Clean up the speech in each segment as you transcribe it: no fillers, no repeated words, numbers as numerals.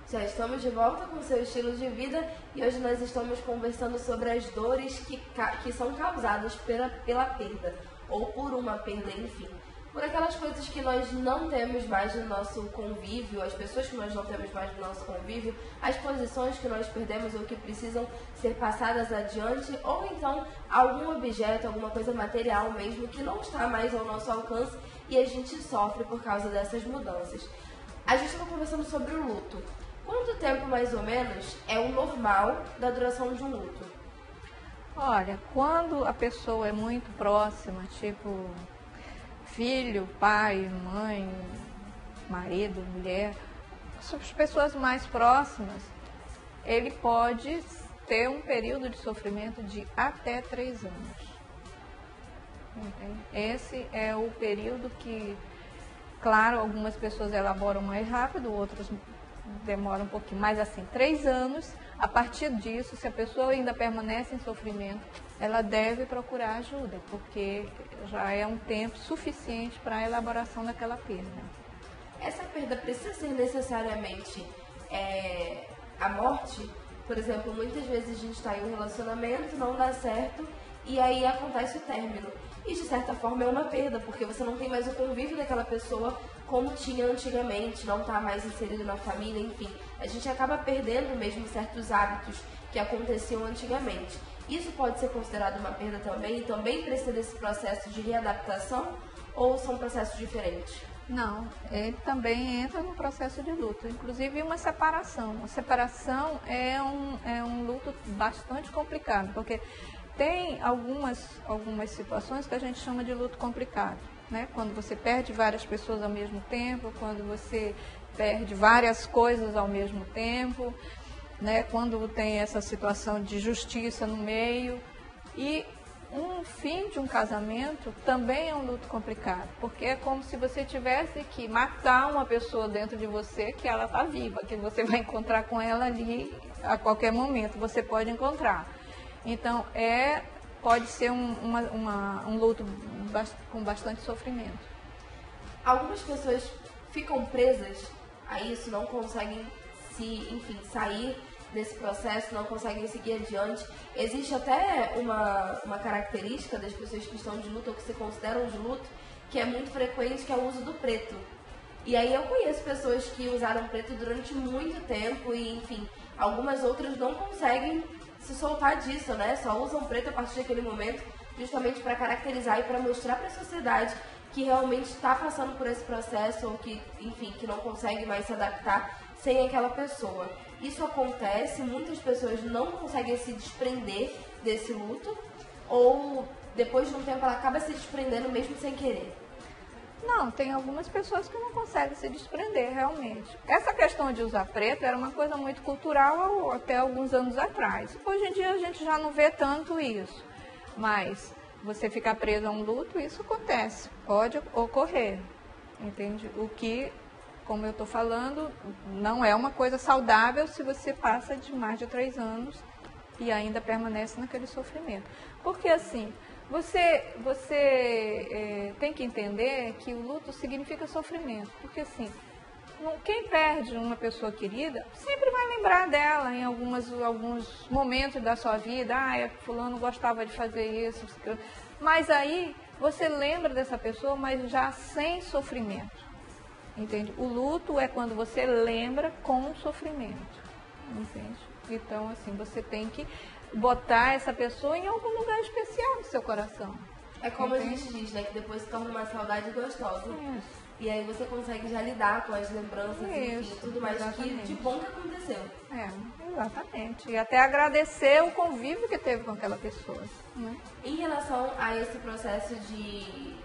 Já estamos de volta com o seu estilo de vida e hoje nós estamos conversando sobre as dores que são causadas pela perda ou por uma perda, enfim. Por aquelas coisas que nós não temos mais no nosso convívio, as pessoas que nós não temos mais no nosso convívio, as posições que nós perdemos ou que precisam ser passadas adiante, ou então algum objeto, alguma coisa material mesmo que não está mais ao nosso alcance e a gente sofre por causa dessas mudanças. A gente estava conversando sobre o luto. Quanto tempo, mais ou menos, é o normal da duração de um luto? Olha, quando a pessoa é muito próxima, tipo filho, pai, mãe, marido, mulher, as pessoas mais próximas, ele pode ter um período de sofrimento de até 3 anos. Entende? Esse é o período que, claro, algumas pessoas elaboram mais rápido, outras demora um pouquinho, mas assim, 3 anos, a partir disso, se a pessoa ainda permanece em sofrimento, ela deve procurar ajuda, porque já é um tempo suficiente para a elaboração daquela perda. Essa perda precisa ser necessariamente a morte? Por exemplo, muitas vezes a gente está em um relacionamento, não dá certo, e aí acontece o término. E de certa forma é uma perda, porque você não tem mais o convívio daquela pessoa como tinha antigamente, não está mais inserido na família, enfim. A gente acaba perdendo mesmo certos hábitos que aconteciam antigamente. Isso pode ser considerado uma perda também e também precisa desse processo de readaptação ou são processos diferentes? Não, ele também entra no processo de luto, inclusive uma separação. A separação é um luto bastante complicado, porque tem algumas situações que a gente chama de luto complicado, né? Quando você perde várias pessoas ao mesmo tempo, quando você perde várias coisas ao mesmo tempo, né? Quando tem essa situação de justiça no meio. E um fim de um casamento também é um luto complicado, porque é como se você tivesse que matar uma pessoa dentro de você que ela está viva, que você vai encontrar com ela ali a qualquer momento, você pode encontrar. Então, pode ser um luto com bastante sofrimento. Algumas pessoas ficam presas a isso, não conseguem sair desse processo, não conseguem seguir adiante. Existe até uma característica das pessoas que estão de luto ou que se consideram de luto, que é muito frequente, que é o uso do preto. E aí eu conheço pessoas que usaram preto durante muito tempo e, enfim, algumas outras não conseguem se soltar disso, né? Só usam preto a partir daquele momento, justamente para caracterizar e para mostrar para a sociedade que realmente está passando por esse processo ou que, enfim, que não consegue mais se adaptar sem aquela pessoa. Isso acontece, muitas pessoas não conseguem se desprender desse luto ou depois de um tempo ela acaba se desprendendo mesmo sem querer. Não, tem algumas pessoas que não conseguem se desprender realmente. Essa questão de usar preto era uma coisa muito cultural até alguns anos atrás. Hoje em dia a gente já não vê tanto isso, mas você ficar preso a um luto, isso acontece, pode ocorrer, entende? O que, como eu estou falando, não é uma coisa saudável se você passa de mais de 3 anos e ainda permanece naquele sofrimento. Porque assim, você tem que entender que o luto significa sofrimento, porque assim, quem perde uma pessoa querida sempre vai lembrar dela em alguns momentos da sua vida. Fulano gostava de fazer isso, mas aí você lembra dessa pessoa, mas já sem sofrimento, entende? O luto é quando você lembra com sofrimento, entende? Então assim, você tem que botar essa pessoa em algum lugar especial do seu coração. É como a gente diz, né? Que depois se torna uma saudade gostosa. Isso. E aí você consegue já lidar com as lembranças e tudo mais que de bom que aconteceu. Exatamente. E até agradecer o convívio que teve com aquela pessoa. Né? Em relação a esse processo de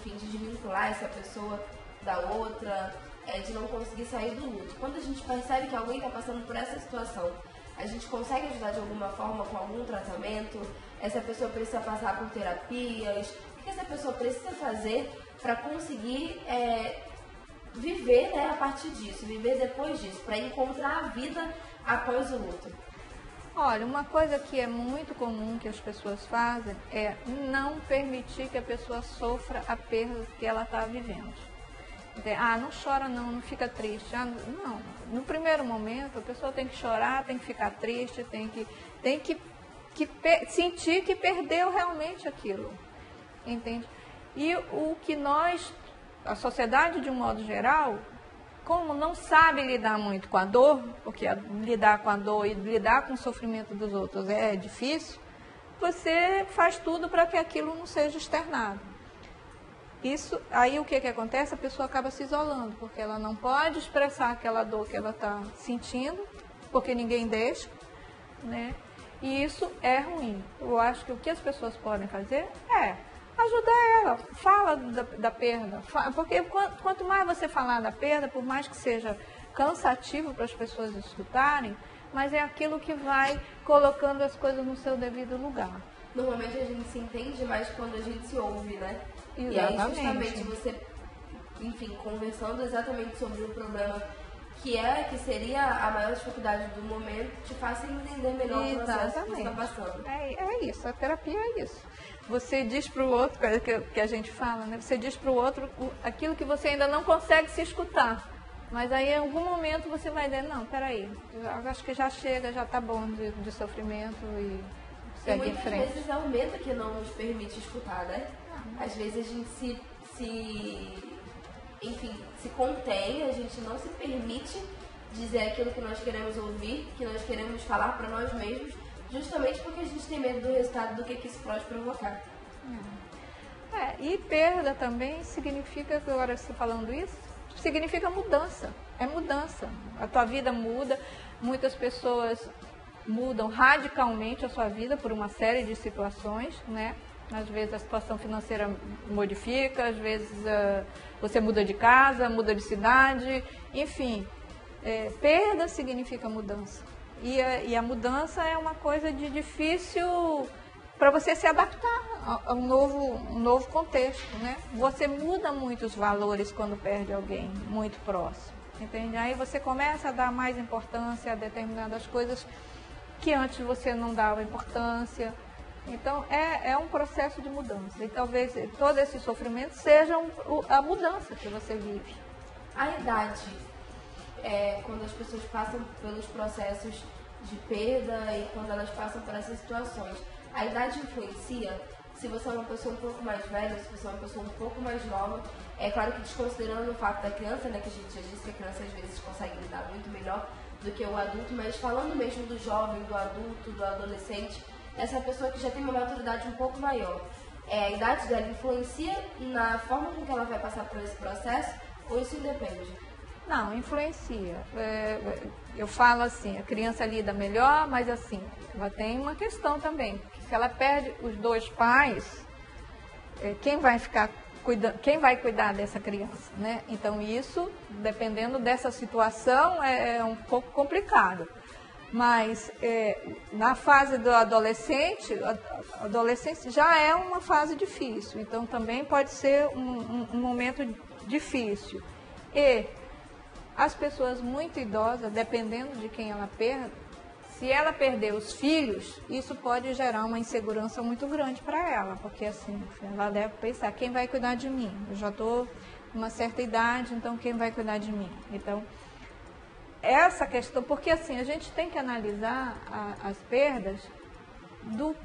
desvincular essa pessoa da outra, de não conseguir sair do luto. Quando a gente percebe que alguém está passando por essa situação, a gente consegue ajudar de alguma forma com algum tratamento? Essa pessoa precisa passar por terapias? O que essa pessoa precisa fazer para conseguir viver, né, a partir disso, viver depois disso, para encontrar a vida após o luto? Olha, uma coisa que é muito comum que as pessoas fazem é não permitir que a pessoa sofra a perda que ela está vivendo. Não chora não, não fica triste. Não, no primeiro momento a pessoa tem que chorar, tem que ficar triste, tem que sentir que perdeu realmente aquilo, entende? E o que a sociedade de um modo geral, como não sabe lidar muito com a dor, porque lidar com a dor e lidar com o sofrimento dos outros é difícil, você faz tudo para que aquilo não seja externado. Aí o que acontece? A pessoa acaba se isolando, porque ela não pode expressar aquela dor que ela está sentindo, porque ninguém deixa, né? E isso é ruim. Eu acho que o que as pessoas podem fazer é ajudar ela, fala da perda, porque quanto mais você falar da perda, por mais que seja cansativo para as pessoas escutarem, mas é aquilo que vai colocando as coisas no seu devido lugar. Normalmente a gente se entende mais quando a gente se ouve, né? Exatamente. E aí justamente você, enfim, conversando exatamente sobre o problema que seria a maior dificuldade do momento, te faz entender melhor o processo que você está passando. É isso, a terapia é isso. Você diz para o outro, que a gente fala, né? Você diz para o outro aquilo que você ainda não consegue se escutar. Mas aí em algum momento você vai dizer, não, peraí, eu acho que já chega, já está bom de sofrimento e segue em frente. Às vezes é o medo que não nos permite escutar, né? Às vezes a gente se contém, a gente não se permite dizer aquilo que nós queremos ouvir, que nós queremos falar para nós mesmos, justamente porque a gente tem medo do resultado do que isso pode provocar. E perda também significa, agora você falando isso, significa mudança, é mudança. A tua vida muda, muitas pessoas mudam radicalmente a sua vida por uma série de situações, né? Às vezes a situação financeira modifica, às vezes você muda de casa, muda de cidade, enfim. Perda significa mudança. E a mudança é uma coisa de difícil para você se adaptar a um novo contexto, né? Você muda muitos valores quando perde alguém muito próximo, entende? Aí você começa a dar mais importância a determinadas coisas que antes você não dava importância. Então, é um processo de mudança. E talvez todo esse sofrimento seja a mudança que você vive. A idade, quando as pessoas passam pelos processos de perda e quando elas passam por essas situações, a idade influencia? Se você é uma pessoa um pouco mais velha, se você é uma pessoa um pouco mais nova, é claro que desconsiderando o fato da criança, né, que a gente já disse que a criança às vezes consegue lidar muito melhor do que o adulto, mas falando mesmo do jovem, do adulto, do adolescente, essa pessoa que já tem uma maturidade um pouco maior, a idade dela influencia na forma com que ela vai passar por esse processo ou isso independe? Não, influencia. Eu falo assim, a criança lida melhor, mas assim, ela tem uma questão também. Se ela perde os dois pais, quem vai cuidar dessa criança, né? Então isso, dependendo dessa situação, é um pouco complicado. Mas na fase do adolescente, a adolescência já é uma fase difícil, então também pode ser um momento difícil. E as pessoas muito idosas, dependendo de quem ela perde, se ela perder os filhos, isso pode gerar uma insegurança muito grande para ela, porque assim, ela deve pensar, quem vai cuidar de mim? Eu já estou com uma certa idade, então quem vai cuidar de mim? Então, essa questão, porque assim, a gente tem que analisar as perdas do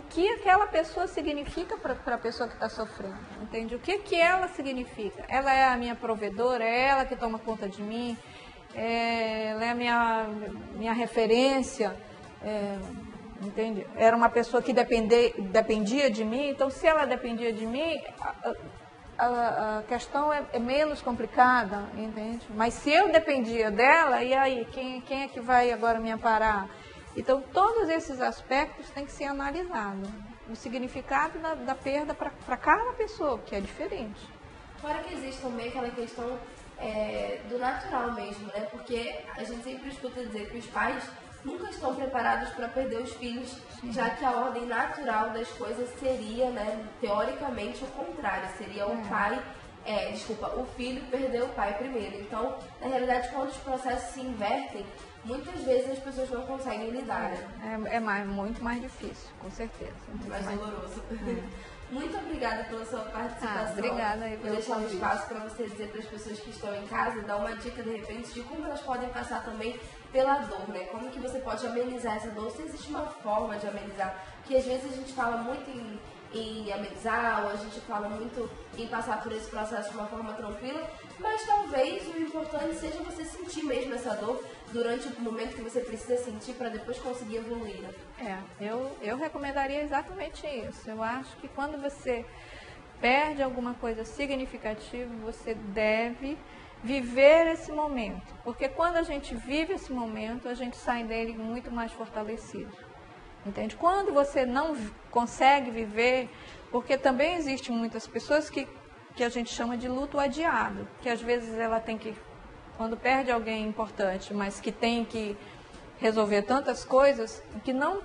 que aquela pessoa significa para a pessoa que está sofrendo, entende? O que ela significa? Ela é a minha provedora, é ela que toma conta de mim, ela é a minha referência, entende? Era uma pessoa que dependia de mim, então se ela dependia de mim, a questão é menos complicada, entende? Mas se eu dependia dela, e aí, quem é que vai agora me amparar? Então, todos esses aspectos têm que ser analisados. O significado da perda para cada pessoa, que é diferente. Fora que existe também aquela questão do natural mesmo, né? Porque a gente sempre escuta dizer que os pais nunca estão preparados para perder os filhos, já que a ordem natural das coisas seria, né, teoricamente, o contrário. Seria o pai o filho perdeu o pai primeiro. Então, na realidade, quando os processos se invertem, muitas vezes as pessoas não conseguem lidar. Muito mais difícil, com certeza. Muito mais doloroso. Muito obrigada pela sua participação. Obrigada aí Vou deixar um espaço para você dizer para as pessoas que estão em casa, dar uma dica de repente de como elas podem passar também pela dor, né? Como que você pode amenizar essa dor, se existe uma forma de amenizar. Porque às vezes a gente fala muito em amenizar, ou a gente fala muito em passar por esse processo de uma forma tranquila, mas talvez o importante seja você sentir mesmo essa dor durante o momento que você precisa sentir para depois conseguir evoluir. Eu recomendaria exatamente isso. Eu acho que quando você perde alguma coisa significativa, você deve viver esse momento, porque quando a gente vive esse momento, a gente sai dele muito mais fortalecido. Entende? Quando você não consegue viver, porque também existem muitas pessoas que a gente chama de luto adiado, que às vezes ela tem que, quando perde alguém importante, mas que tem que resolver tantas coisas, que não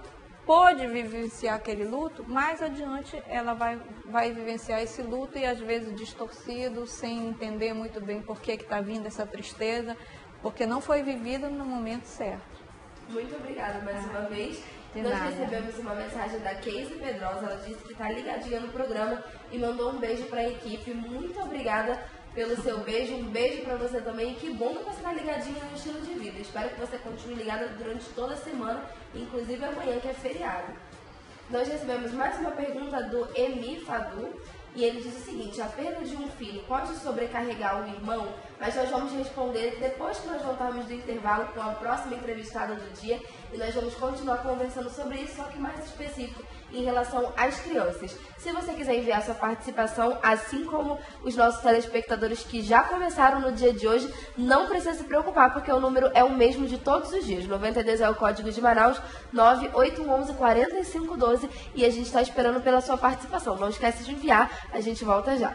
pôde vivenciar aquele luto, mais adiante ela vai vivenciar esse luto e às vezes distorcido, sem entender muito bem por que está vindo essa tristeza, porque não foi vivida no momento certo. Muito obrigada mais uma vez. Nós recebemos uma mensagem da Casey Pedrosa, ela disse que está ligadinha no programa e mandou um beijo para a equipe. Muito obrigada pelo seu beijo, um beijo para você também. E que bom que você está ligadinha no estilo de vida. Espero que você continue ligada durante toda a semana, inclusive amanhã que é feriado. Nós recebemos mais uma pergunta do Emi Fadu. E ele diz o seguinte: a perda de um filho pode sobrecarregar o irmão? Mas nós vamos responder depois que nós voltarmos do intervalo com a próxima entrevistada do dia. E nós vamos continuar conversando sobre isso, só que mais específico em relação às crianças. Se você quiser enviar sua participação, assim como os nossos telespectadores que já começaram no dia de hoje, não precisa se preocupar, porque o número é o mesmo de todos os dias. 92 é o código de Manaus, 98111-4512, e a gente está esperando pela sua participação. Não esquece de enviar, a gente volta já.